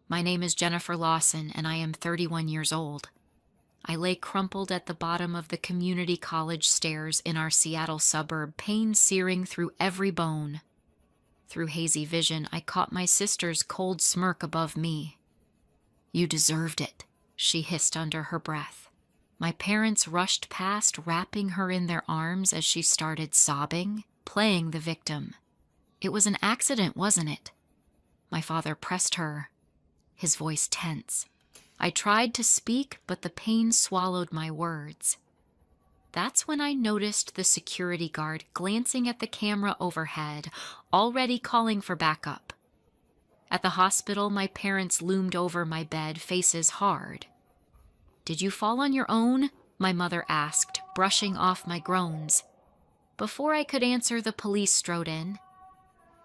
My name is Jennifer Lawson, and I am 31 years old. I lay crumpled at the bottom of the community college stairs in our Seattle suburb, pain searing through every bone. Through hazy vision, I caught my sister's cold smirk above me. "You deserved it," she hissed under her breath. My parents rushed past, wrapping her in their arms as she started sobbing, playing the victim. "It was an accident, wasn't it?" My father pressed her, his voice tense. I tried to speak, but the pain swallowed my words. That's when I noticed the security guard glancing at the camera overhead, already calling for backup. At the hospital, my parents loomed over my bed, faces hard. "Did you fall on your own?" my mother asked, brushing off my groans. Before I could answer, the police strode in.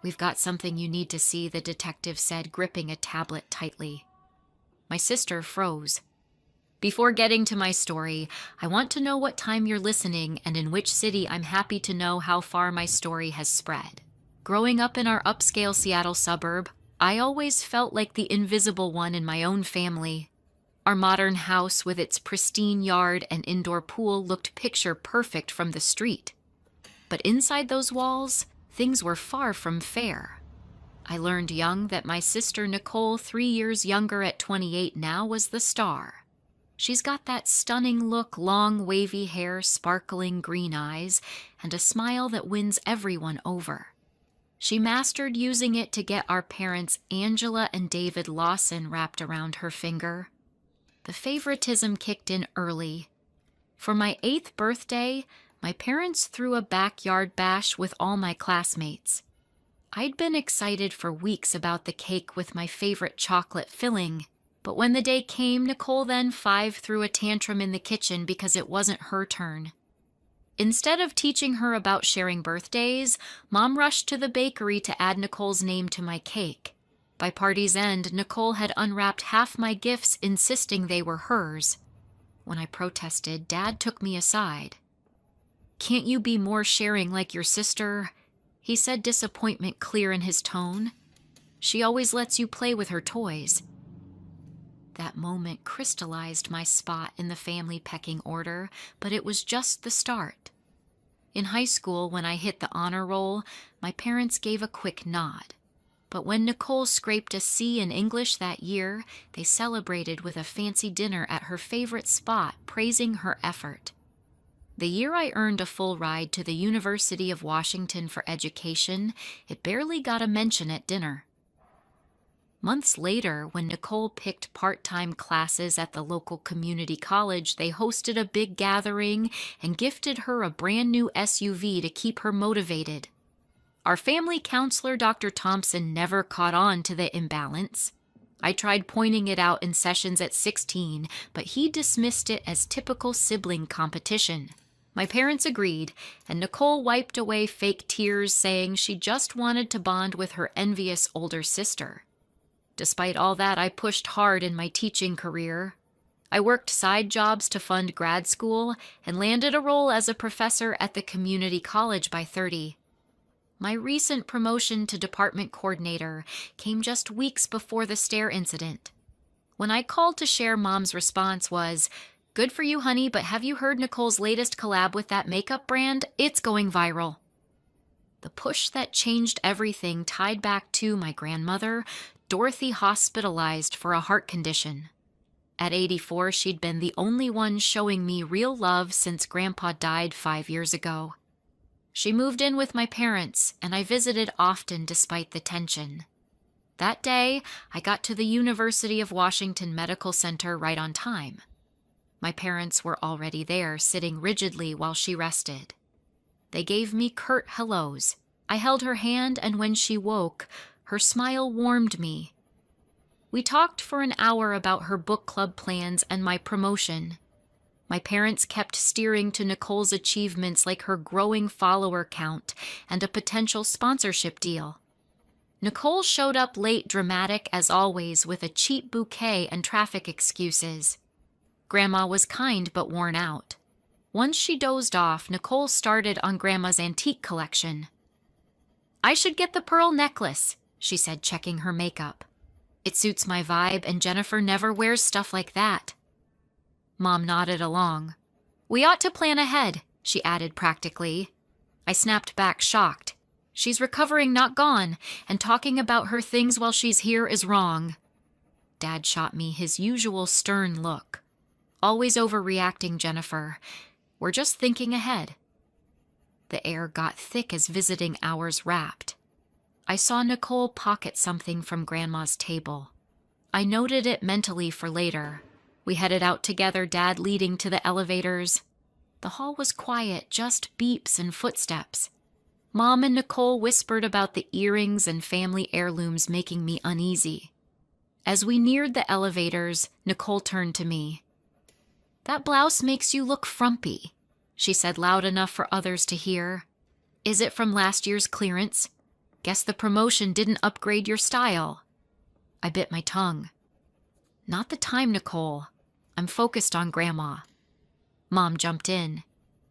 "We've got something you need to see," the detective said, gripping a tablet tightly. My sister froze. "Before getting to my story, I want to know what time you're listening and in which city. I'm happy to know how far my story has spread. Growing up in our upscale Seattle suburb, I always felt like the invisible one in my own family. Our modern house with its pristine yard and indoor pool looked picture perfect from the street. But inside those walls, things were far from fair. I learned young that my sister Nicole, 3 years younger at 28 now, was the star. She's got that stunning look, long wavy hair, sparkling green eyes, and a smile that wins everyone over. She mastered using it to get our parents Angela and David Lawson wrapped around her finger. The favoritism kicked in early. For my 8th birthday, my parents threw a backyard bash with all my classmates. I'd been excited for weeks about the cake with my favorite chocolate filling, but when the day came, Nicole, then 5, threw a tantrum in the kitchen because it wasn't her turn. Instead of teaching her about sharing birthdays, Mom rushed to the bakery to add Nicole's name to my cake. By party's end, Nicole had unwrapped half my gifts, insisting they were hers. When I protested, Dad took me aside. "Can't you be more sharing like your sister?" he said, disappointment clear in his tone. "She always lets you play with her toys." That moment crystallized my spot in the family pecking order, but it was just the start. In high school, when I hit the honor roll, my parents gave a quick nod. But when Nicole scraped a C in English that year, they celebrated with a fancy dinner at her favorite spot, praising her effort. The year I earned a full ride to the University of Washington for education, it barely got a mention at dinner. Months later, when Nicole picked part-time classes at the local community college, they hosted a big gathering and gifted her a brand new SUV to keep her motivated. Our family counselor, Dr. Thompson, never caught on to the imbalance. I tried pointing it out in sessions at 16, but he dismissed it as typical sibling competition. My parents agreed, and Nicole wiped away fake tears, saying she just wanted to bond with her envious older sister. Despite all that, I pushed hard in my teaching career. I worked side jobs to fund grad school and landed a role as a professor at the community college by 30. My recent promotion to department coordinator came just weeks before the stair incident. When I called to share, Mom's response was, "Good for you, honey, but have you heard Nicole's latest collab with that makeup brand? It's going viral." The push that changed everything tied back to my grandmother, Dorothy, hospitalized for a heart condition. At 84, she'd been the only one showing me real love since Grandpa died 5 years ago. She moved in with my parents, and I visited often despite the tension. That day, I got to the University of Washington Medical Center right on time. My parents were already there, sitting rigidly while she rested. They gave me curt hellos. I held her hand, and when she woke, her smile warmed me. We talked for an hour about her book club plans and my promotion. My parents kept steering to Nicole's achievements like her growing follower count and a potential sponsorship deal. Nicole showed up late, dramatic as always, with a cheap bouquet and traffic excuses. Grandma was kind but worn out. Once she dozed off, Nicole started on Grandma's antique collection. "I should get the pearl necklace," she said, checking her makeup. It suits my vibe, and Jennifer never wears stuff like that. Mom nodded along. We ought to plan ahead, she added practically. I snapped back, shocked. She's recovering, not gone, and talking about her things while she's here is wrong. Dad shot me his usual stern look. Always overreacting, Jennifer. We're just thinking ahead. The air got thick as visiting hours wrapped. I saw Nicole pocket something from Grandma's table. I noted it mentally for later. We headed out together, Dad leading to the elevators. The hall was quiet, just beeps and footsteps. Mom and Nicole whispered about the earrings and family heirlooms, making me uneasy. As we neared the elevators, Nicole turned to me. That blouse makes you look frumpy, she said loud enough for others to hear. Is it from last year's clearance? Guess the promotion didn't upgrade your style. I bit my tongue. Not the time, Nicole. I'm focused on Grandma. Mom jumped in.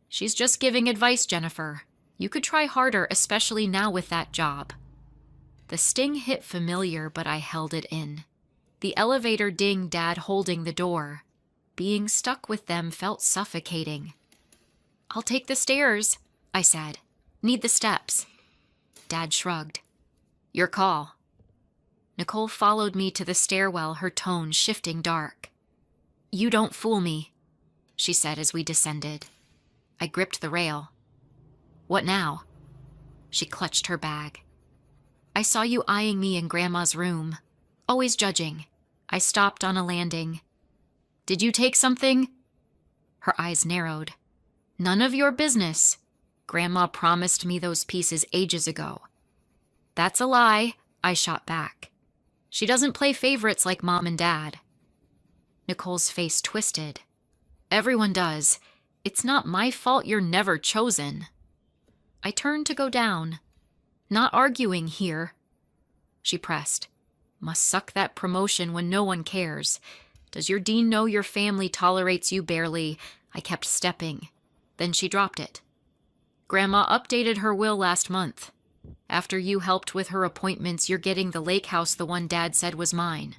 She's just giving advice, Jennifer. You could try harder, especially now with that job. The sting hit familiar, but I held it in. The elevator dinged, Dad holding the door. Being stuck with them felt suffocating. I'll take the stairs, I said. Need the steps. Dad shrugged. Your call. Nicole followed me to the stairwell, her tone shifting dark. You don't fool me, she said as we descended. I gripped the rail. What now? She clutched her bag. I saw you eyeing me in Grandma's room. Always judging. I stopped on a landing. Did you take something? Her eyes narrowed. None of your business. Grandma promised me those pieces ages ago. That's a lie, I shot back. She doesn't play favorites like Mom and Dad. Nicole's face twisted. Everyone does. It's not my fault you're never chosen. I turned to go down. Not arguing here. She pressed. Must suck that promotion when no one cares. Does your dean know your family tolerates you barely? I kept stepping. Then she dropped it. Grandma updated her will last month. After you helped with her appointments, you're getting the lake house, the one Dad said was mine.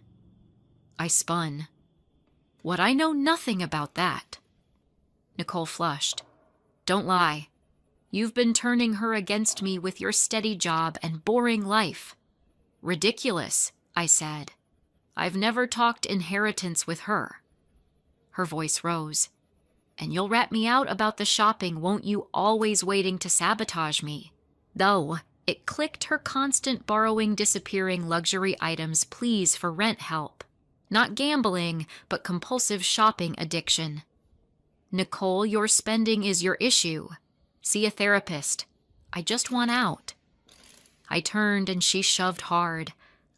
I spun. Would I know nothing about that? Nicole flushed. Don't lie. You've been turning her against me with your steady job and boring life. Ridiculous, I said. I've never talked inheritance with her. Her voice rose. And you'll rat me out about the shopping, won't you, always waiting to sabotage me? Though, it clicked her constant borrowing disappearing luxury items pleas for rent help. Not gambling, but compulsive shopping addiction. Nicole, your spending is your issue. See a therapist. I just want out. I turned and she shoved hard.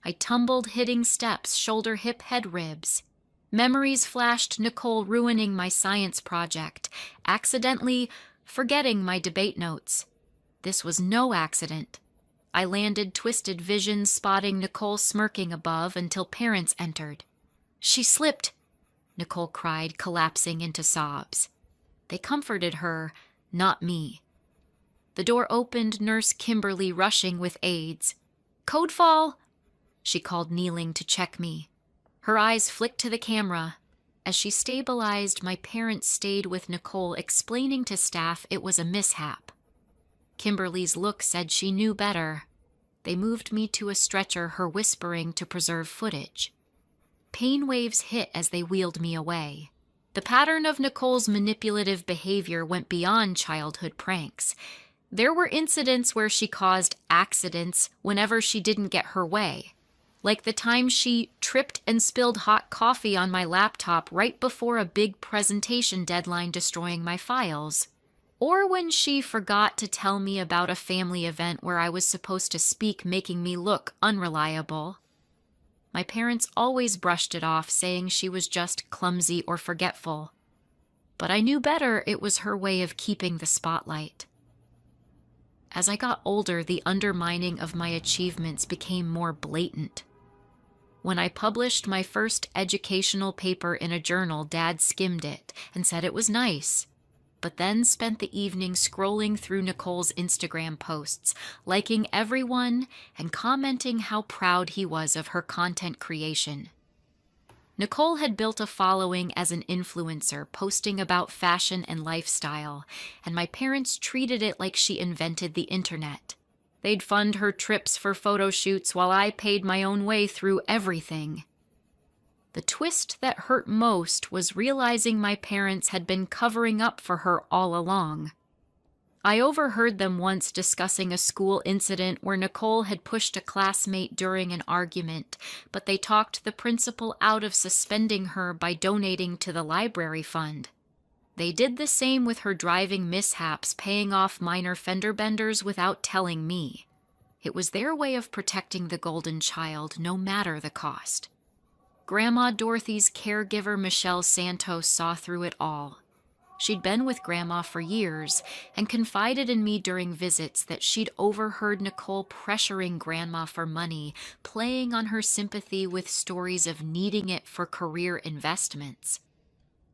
I tumbled, hitting steps, shoulder, hip, head ribs. Memories flashed Nicole ruining my science project, accidentally forgetting my debate notes. This was no accident. I landed twisted visions, spotting Nicole smirking above until parents entered. She slipped, Nicole cried, collapsing into sobs. They comforted her, not me. The door opened, Nurse Kimberly rushing with aides. Code fall, she called, kneeling to check me. Her eyes flicked to the camera. As she stabilized, my parents stayed with Nicole, explaining to staff it was a mishap. Kimberly's look said she knew better. They moved me to a stretcher, her whispering to preserve footage. Pain waves hit as they wheeled me away. The pattern of Nicole's manipulative behavior went beyond childhood pranks. There were incidents where she caused accidents whenever she didn't get her way. Like the time she tripped and spilled hot coffee on my laptop right before a big presentation deadline, destroying my files. Or when she forgot to tell me about a family event where I was supposed to speak, making me look unreliable. My parents always brushed it off, saying she was just clumsy or forgetful. But I knew better, it was her way of keeping the spotlight. As I got older, the undermining of my achievements became more blatant. When I published my first educational paper in a journal, Dad skimmed it and said it was nice. but then spent the evening scrolling through Nicole's Instagram posts, liking everyone and commenting how proud he was of her content creation. Nicole had built a following as an influencer, posting about fashion and lifestyle, and my parents treated it like she invented the internet. They'd fund her trips for photo shoots while I paid my own way through everything. The twist that hurt most was realizing my parents had been covering up for her all along. I overheard them once discussing a school incident where Nicole had pushed a classmate during an argument, but they talked the principal out of suspending her by donating to the library fund. They did the same with her driving mishaps, paying off minor fender benders without telling me. It was their way of protecting the golden child, no matter the cost. Grandma Dorothy's caregiver, Michelle Santos, saw through it all. She'd been with Grandma for years and confided in me during visits that she'd overheard Nicole pressuring Grandma for money, playing on her sympathy with stories of needing it for career investments.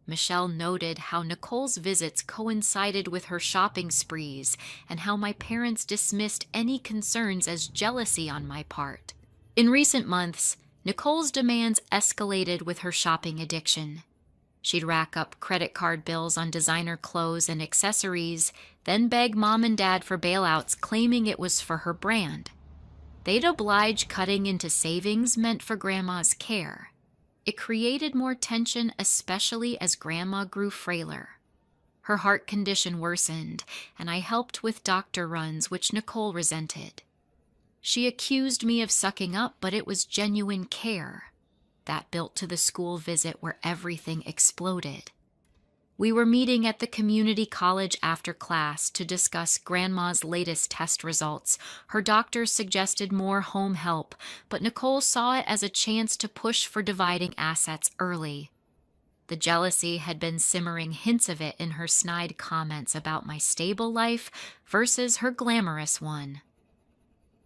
Michelle noted how Nicole's visits coincided with her shopping sprees and how my parents dismissed any concerns as jealousy on my part. In recent months, Nicole's demands escalated with her shopping addiction. She'd rack up credit card bills on designer clothes and accessories, then beg Mom and Dad for bailouts, claiming it was for her brand. They'd oblige cutting into savings meant for Grandma's care. It created more tension, especially as Grandma grew frailer. Her heart condition worsened, and I helped with doctor runs, which Nicole resented. She accused me of sucking up, but it was genuine care. That built to the school visit where everything exploded. We were meeting at the community college after class to discuss Grandma's latest test results. Her doctor suggested more home help, but Nicole saw it as a chance to push for dividing assets early. The jealousy had been simmering, hints of it in her snide comments about my stable life versus her glamorous one.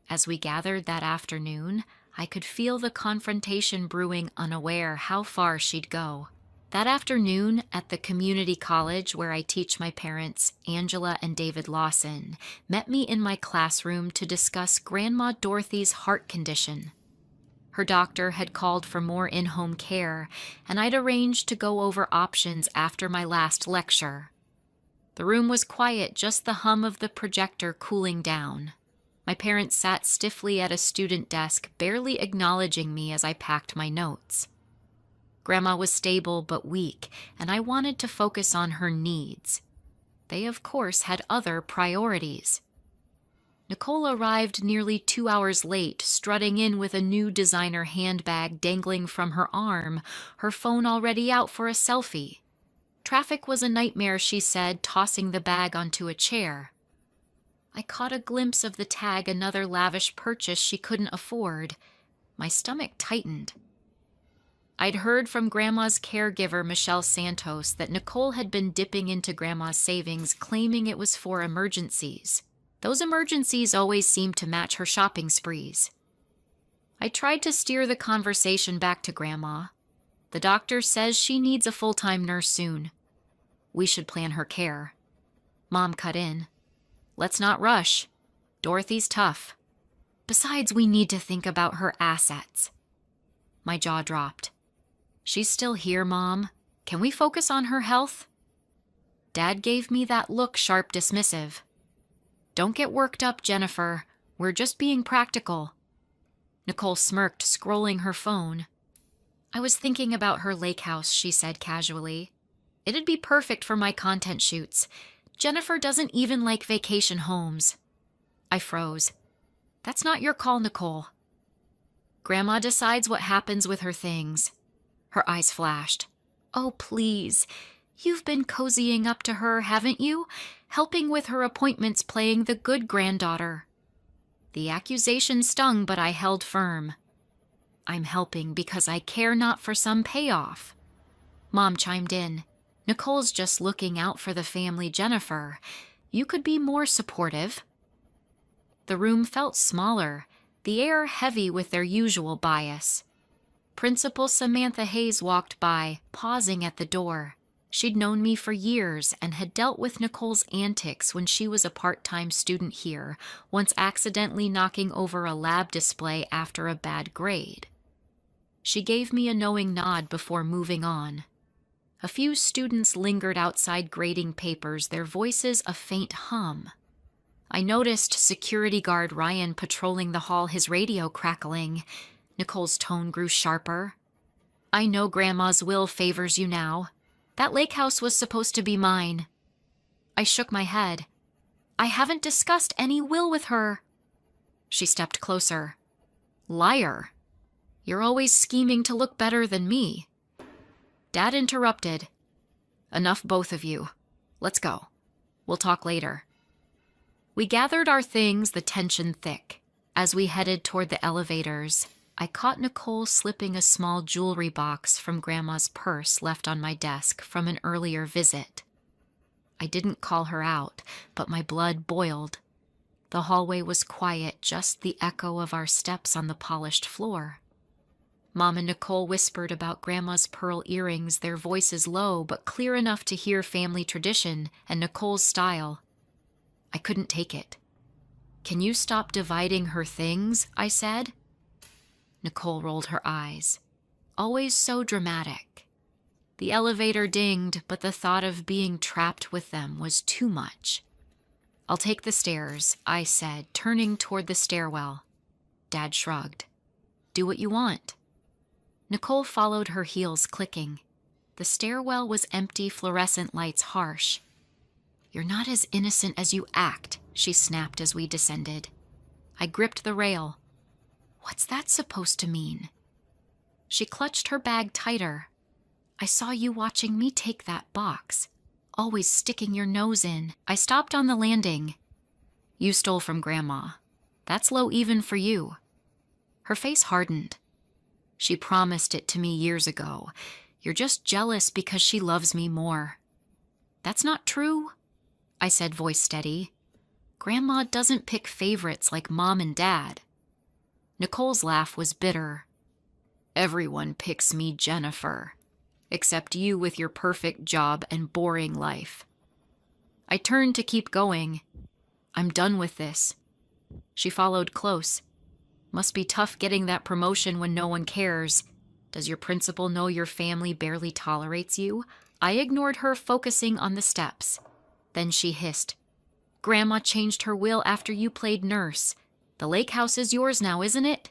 As we gathered that afternoon, I could feel the confrontation brewing, unaware how far she'd go. That afternoon, at the community college where I teach my parents, Angela and David Lawson, met me in my classroom to discuss Grandma Dorothy's heart condition. Her doctor had called for more in-home care, and I'd arranged to go over options after my last lecture. The room was quiet, just the hum of the projector cooling down. My parents sat stiffly at a student desk, barely acknowledging me as I packed my notes. Grandma was stable but weak, and I wanted to focus on her needs. They, of course, had other priorities. Nicole arrived nearly 2 hours late, strutting in with a new designer handbag dangling from her arm, her phone already out for a selfie. Traffic was a nightmare, she said, tossing the bag onto a chair. I caught a glimpse of the tag, another lavish purchase she couldn't afford. My stomach tightened. I'd heard from Grandma's caregiver, Michelle Santos, that Nicole had been dipping into Grandma's savings, claiming it was for emergencies. Those emergencies always seemed to match her shopping sprees. I tried to steer the conversation back to Grandma. The doctor says she needs a full-time nurse soon. We should plan her care. Mom cut in. Let's not rush. Dorothy's tough. Besides, we need to think about her assets. My jaw dropped. She's still here, Mom. Can we focus on her health? Dad gave me that look, sharp, dismissive. Don't get worked up, Jennifer. We're just being practical. Nicole smirked, scrolling her phone. I was thinking about her lake house, she said casually. It'd be perfect for my content shoots. Jennifer doesn't even like vacation homes. I froze. That's not your call, Nicole. Grandma decides what happens with her things. Her eyes flashed. Oh, please. You've been cozying up to her, haven't you? Helping with her appointments, playing the good granddaughter. The accusation stung, but I held firm. I'm helping because I care, not for some payoff. Mom chimed in. Nicole's just looking out for the family, Jennifer. You could be more supportive. The room felt smaller, the air heavy with their usual bias. Principal Samantha Hayes walked by, pausing at the door. She'd known me for years and had dealt with Nicole's antics when she was a part-time student here, once accidentally knocking over a lab display after a bad grade. She gave me a knowing nod before moving on. A few students lingered outside grading papers, their voices a faint hum. I noticed security guard Ryan patrolling the hall, his radio crackling. Nicole's tone grew sharper. "I know Grandma's will favors you now. That lake house was supposed to be mine." I shook my head. "I haven't discussed any will with her." She stepped closer. "Liar. You're always scheming to look better than me." Dad interrupted. "Enough, both of you. Let's go. We'll talk later." We gathered our things, the tension thick. As we headed toward the elevators, I caught Nicole slipping a small jewelry box from Grandma's purse left on my desk from an earlier visit. I didn't call her out, but my blood boiled. The hallway was quiet, just the echo of our steps on the polished floor. Mom and Nicole whispered about Grandma's pearl earrings, their voices low but clear enough to hear family tradition and Nicole's style. I couldn't take it. "Can you stop dividing her things?" I said. Nicole rolled her eyes. Always so dramatic. The elevator dinged, but the thought of being trapped with them was too much. "I'll take the stairs," I said, turning toward the stairwell. Dad shrugged. "Do what you want." Nicole followed, her heels clicking. The stairwell was empty, fluorescent lights harsh. "You're not as innocent as you act," she snapped as we descended. I gripped the rail. "What's that supposed to mean?" She clutched her bag tighter. "I saw you watching me take that box, always sticking your nose in." I stopped on the landing. "You stole from Grandma. That's low even for you." Her face hardened. "She promised it to me years ago. You're just jealous because she loves me more." "That's not true," I said, voice steady. "Grandma doesn't pick favorites like Mom and Dad." Nicole's laugh was bitter. "Everyone picks me, Jennifer, except you with your perfect job and boring life." I turned to keep going. "I'm done with this." She followed close. "Must be tough getting that promotion when no one cares. Does your principal know your family barely tolerates you?" I ignored her, focusing on the steps. Then she hissed, "Grandma changed her will after you played nurse. The lake house is yours now, isn't it?"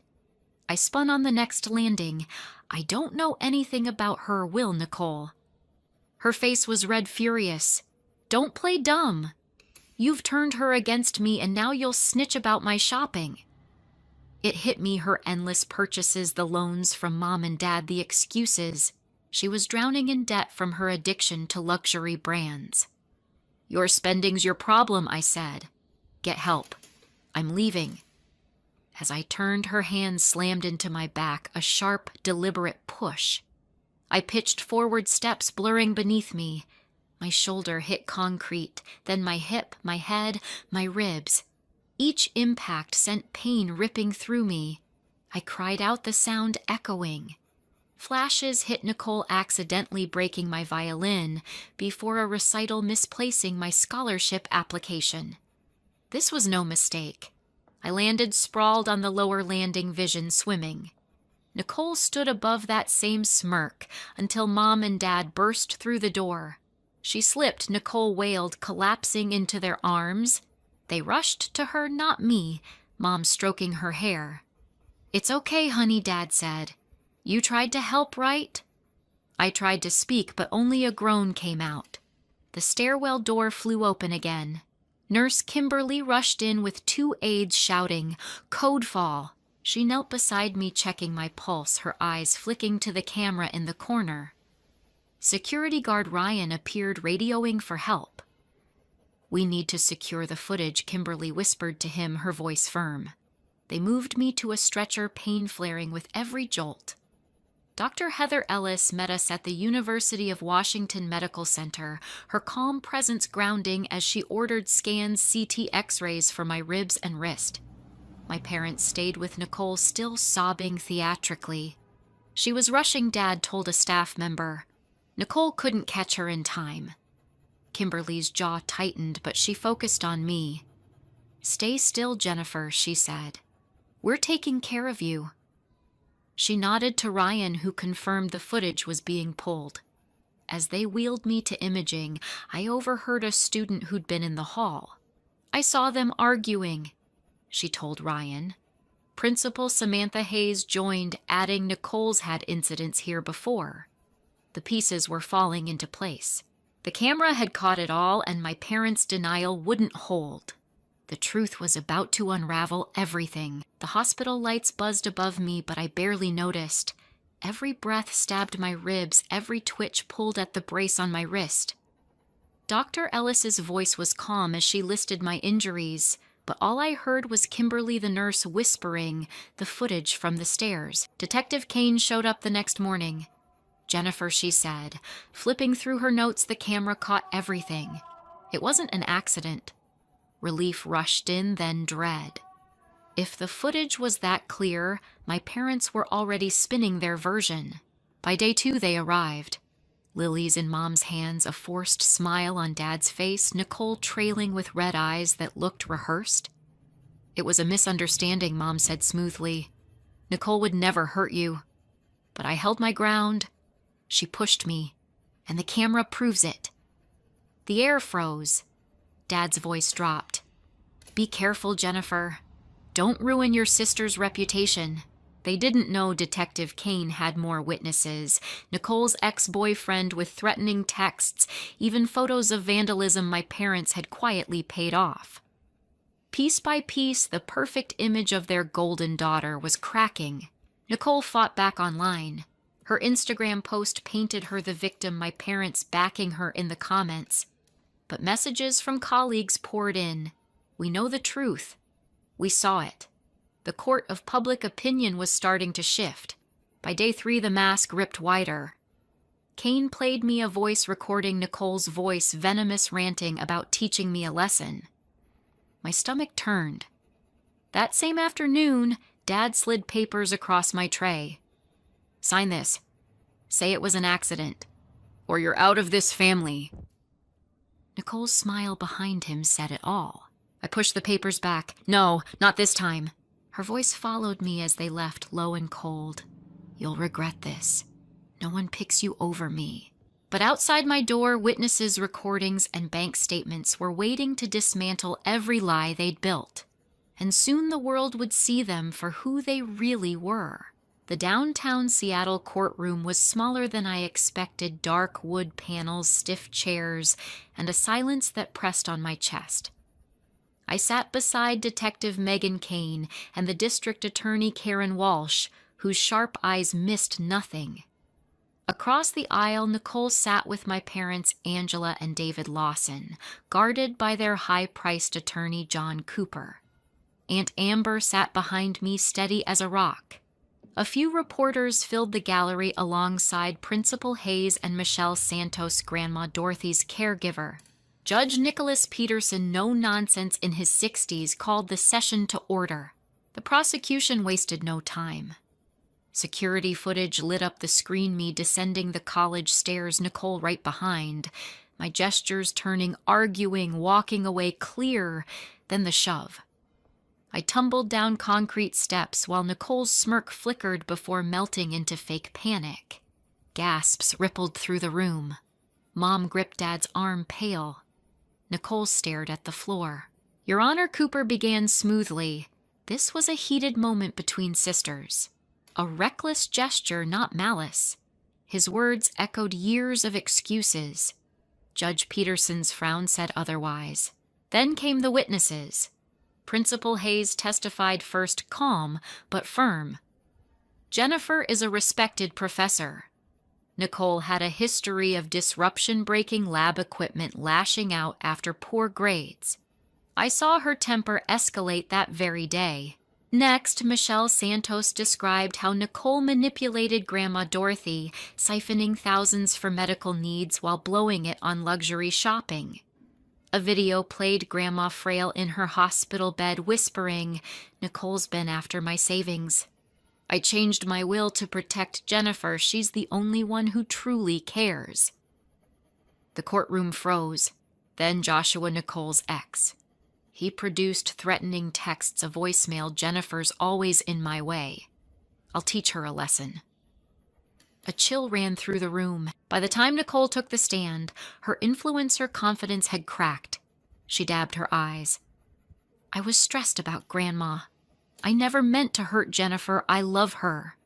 I spun on the next landing. "I don't know anything about her will, Nicole." Her face was red, furious. "Don't play dumb. You've turned her against me and now you'll snitch about my shopping." It hit me, her endless purchases, the loans from Mom and Dad, the excuses. She was drowning in debt from her addiction to luxury brands. "Your spending's your problem," I said. "Get help. I'm leaving." As I turned, her hand slammed into my back, a sharp, deliberate push. I pitched forward, steps blurring beneath me. My shoulder hit concrete, then my hip, my head, my ribs. Each impact sent pain ripping through me. I cried out, the sound echoing. Flashes hit Nicole accidentally breaking my violin before a recital misplacing my scholarship application. This was no mistake. I landed sprawled on the lower landing, vision swimming. Nicole stood above that same smirk until Mom and Dad burst through the door. She slipped, Nicole wailed, collapsing into their arms. They rushed to her, not me, Mom stroking her hair. "It's okay, honey," Dad said. "You tried to help, right?" I tried to speak, but only a groan came out. The stairwell door flew open again. Nurse Kimberly rushed in with 2 aides shouting, "Code fall!" She knelt beside me, checking my pulse, her eyes flicking to the camera in the corner. Security guard Ryan appeared, radioing for help. "We need to secure the footage," Kimberly whispered to him, her voice firm. They moved me to a stretcher, pain flaring with every jolt. Dr. Heather Ellis met us at the University of Washington Medical Center, her calm presence grounding as she ordered scans, CT x-rays for my ribs and wrist. My parents stayed with Nicole, still sobbing theatrically. She was rushing, Dad told a staff member. Nicole couldn't catch her in time. Kimberly's jaw tightened, but she focused on me. "Stay still, Jennifer," she said. "We're taking care of you." She nodded to Ryan, who confirmed the footage was being pulled. As they wheeled me to imaging, I overheard a student who'd been in the hall. "I saw them arguing," she told Ryan. Principal Samantha Hayes joined, adding Nicole's had incidents here before. The pieces were falling into place. The camera had caught it all, and my parents' denial wouldn't hold. The truth was about to unravel everything. The hospital lights buzzed above me, but I barely noticed. Every breath stabbed my ribs, every twitch pulled at the brace on my wrist. Dr. Ellis's voice was calm as she listed my injuries, but all I heard was Kimberly the nurse whispering the footage from the stairs. Detective Kane showed up the next morning. "Jennifer," she said. Flipping through her notes, the camera caught everything. It wasn't an accident. Relief rushed in, then dread. If the footage was that clear, my parents were already spinning their version. By day 2, they arrived. Lily's in Mom's hands, a forced smile on Dad's face, Nicole trailing with red eyes that looked rehearsed. "It was a misunderstanding," Mom said smoothly. "Nicole would never hurt you." But I held my ground. She pushed me, and the camera proves it. The air froze. Dad's voice dropped. "Be careful, Jennifer. Don't ruin your sister's reputation." They didn't know Detective Kane had more witnesses. Nicole's ex-boyfriend with threatening texts, even photos of vandalism my parents had quietly paid off. Piece by piece, the perfect image of their golden daughter was cracking. Nicole fought back online. Her Instagram post painted her the victim, my parents backing her in the comments. But messages from colleagues poured in. "We know the truth. We saw it." The court of public opinion was starting to shift. By day 3, the mask ripped wider. Kane played me a voice recording Nicole's voice, venomous ranting about teaching me a lesson. My stomach turned. That same afternoon, Dad slid papers across my tray. "Sign this. Say it was an accident, or you're out of this family." Nicole's smile behind him said it all. I pushed the papers back. "No, not this time." Her voice followed me as they left, low and cold. "You'll regret this. No one picks you over me." But outside my door, witnesses' recordings and bank statements were waiting to dismantle every lie they'd built. And soon the world would see them for who they really were. The downtown Seattle courtroom was smaller than I expected, dark wood panels, stiff chairs, and a silence that pressed on my chest. I sat beside Detective Megan Kane and the District Attorney Karen Walsh, whose sharp eyes missed nothing. Across the aisle, Nicole sat with my parents Angela and David Lawson, guarded by their high-priced attorney John Cooper. Aunt Amber sat behind me, steady as a rock. A few reporters filled the gallery alongside Principal Hayes and Michelle Santos, Grandma Dorothy's caregiver. Judge Nicholas Peterson, no nonsense in his 60s, called the session to order. The prosecution wasted no time. Security footage lit up the screen, me descending the college stairs, Nicole right behind. My gestures turning, arguing, walking away, clear, then the shove. I tumbled down concrete steps while Nicole's smirk flickered before melting into fake panic. Gasps rippled through the room. Mom gripped Dad's arm, pale. Nicole stared at the floor. "Your Honor," Cooper began smoothly. This was a heated moment between sisters. A reckless gesture, not malice. His words echoed years of excuses. Judge Peterson's frown said otherwise. Then came the witnesses. Principal Hayes testified first, calm but firm. "Jennifer is a respected professor." Nicole had a history of disruption, breaking lab equipment, lashing out after poor grades. I saw her temper escalate that very day. Next, Michelle Santos described how Nicole manipulated Grandma Dorothy, siphoning thousands for medical needs while blowing it on luxury shopping. A video played Grandma frail in her hospital bed whispering, "Nicole's been after my savings." I changed my will to protect Jennifer. She's the only one who truly cares." The courtroom froze. Then Joshua, Nicole's ex. He produced threatening texts, a voicemail. "Jennifer's always in my way. I'll teach her a lesson." A chill ran through the room. By the time Nicole took the stand, her influencer confidence had cracked. She dabbed her eyes. "I was stressed about Grandma. I never meant to hurt Jennifer. I love her."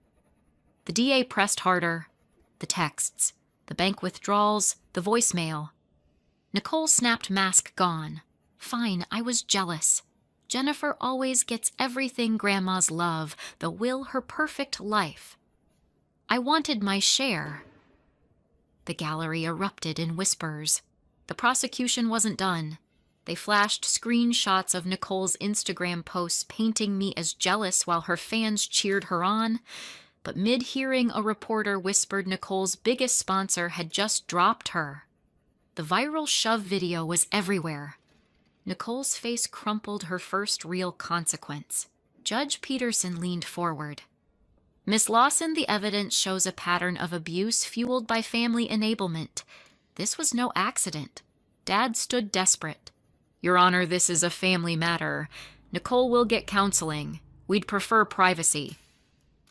The DA pressed harder. The texts, the bank withdrawals, the voicemail. Nicole snapped, mask gone. "Fine, I was jealous. Jennifer always gets everything Grandma's love, the will, her perfect life. I wanted my share." The gallery erupted in whispers. The prosecution wasn't done. They flashed screenshots of Nicole's Instagram posts painting me as jealous while her fans cheered her on. But mid-hearing, a reporter whispered Nicole's biggest sponsor had just dropped her. The viral shove video was everywhere. Nicole's face crumpled, her first real consequence. Judge Peterson leaned forward. "Miss Lawson, the evidence shows a pattern of abuse fueled by family enablement. This was no accident. Dad stood desperate. Your Honor, this is a family matter. Nicole will get counseling. We'd prefer privacy."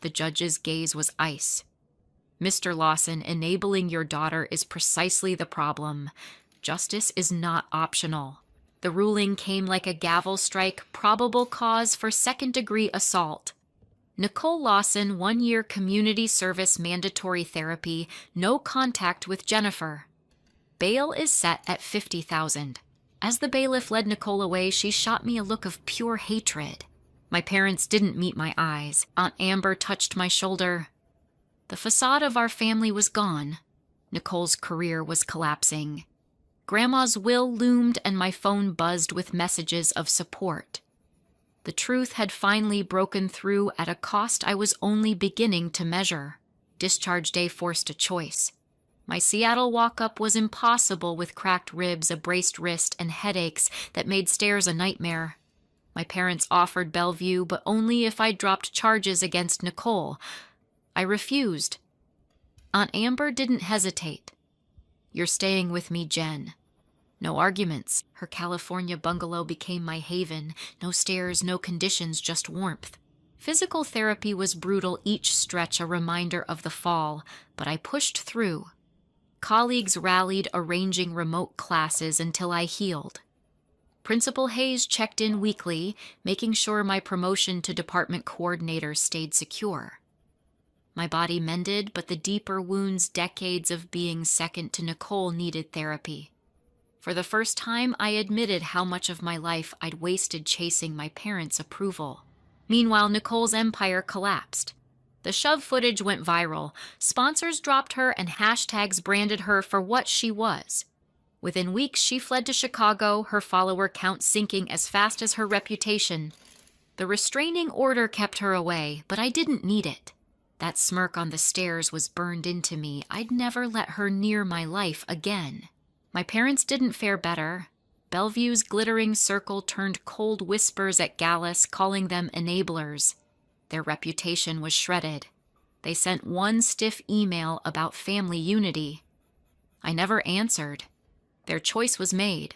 The judge's gaze was ice. "Mr. Lawson, enabling your daughter is precisely the problem. Justice is not optional." The ruling came like a gavel strike, probable cause for second-degree assault. Nicole Lawson, 1-year community service mandatory therapy, no contact with Jennifer. Bail is set at $50,000. As the bailiff led Nicole away, she shot me a look of pure hatred. My parents didn't meet my eyes. Aunt Amber touched my shoulder. The facade of our family was gone. Nicole's career was collapsing. Grandma's will loomed and my phone buzzed with messages of support. The truth had finally broken through at a cost I was only beginning to measure. Discharge day forced a choice. My Seattle walk-up was impossible with cracked ribs, a braced wrist, and headaches that made stairs a nightmare. My parents offered Bellevue, but only if I dropped charges against Nicole. I refused. Aunt Amber didn't hesitate. "You're staying with me, Jen." No arguments. Her California bungalow became my haven. No stairs, no conditions, just warmth. Physical therapy was brutal, each stretch a reminder of the fall, but I pushed through. Colleagues rallied, arranging remote classes until I healed. Principal Hayes checked in weekly, making sure my promotion to department coordinator stayed secure. My body mended, but the deeper wounds, decades of being second to Nicole, needed therapy. For the first time, I admitted how much of my life I'd wasted chasing my parents' approval. Meanwhile, Nicole's empire collapsed. The shove footage went viral. Sponsors dropped her and hashtags branded her for what she was. Within weeks, she fled to Chicago, her follower count sinking as fast as her reputation. The restraining order kept her away, but I didn't need it. That smirk on the stairs was burned into me. I'd never let her near my life again. My parents didn't fare better. Bellevue's glittering circle turned cold whispers at Gallus, calling them enablers. Their reputation was shredded. They sent one stiff email about family unity. I never answered. Their choice was made.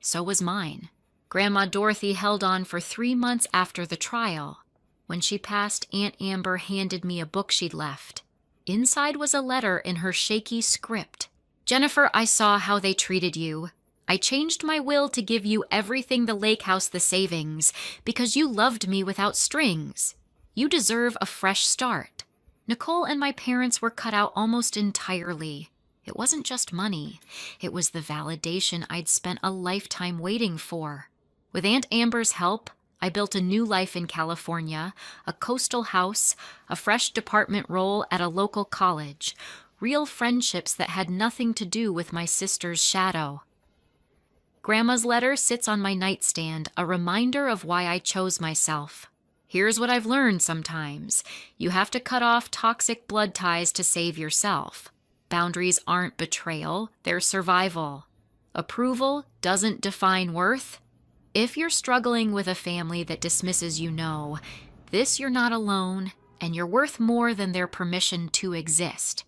So was mine. Grandma Dorothy held on for 3 months after the trial. When she passed, Aunt Amber handed me a book she'd left. Inside was a letter in her shaky script. "Jennifer, I saw how they treated you. I changed my will to give you everything, the lake house, the savings, because you loved me without strings. You deserve a fresh start." Nicole and my parents were cut out almost entirely. It wasn't just money. It was the validation I'd spent a lifetime waiting for. With Aunt Amber's help, I built a new life in California, a coastal house, a fresh department role at a local college, real friendships that had nothing to do with my sister's shadow. Grandma's letter sits on my nightstand, a reminder of why I chose myself. Here's what I've learned sometimes. You have to cut off toxic blood ties to save yourself. Boundaries aren't betrayal, they're survival. Approval doesn't define worth. If you're struggling with a family that dismisses you, know this: you're not alone. and you're worth more than their permission to exist.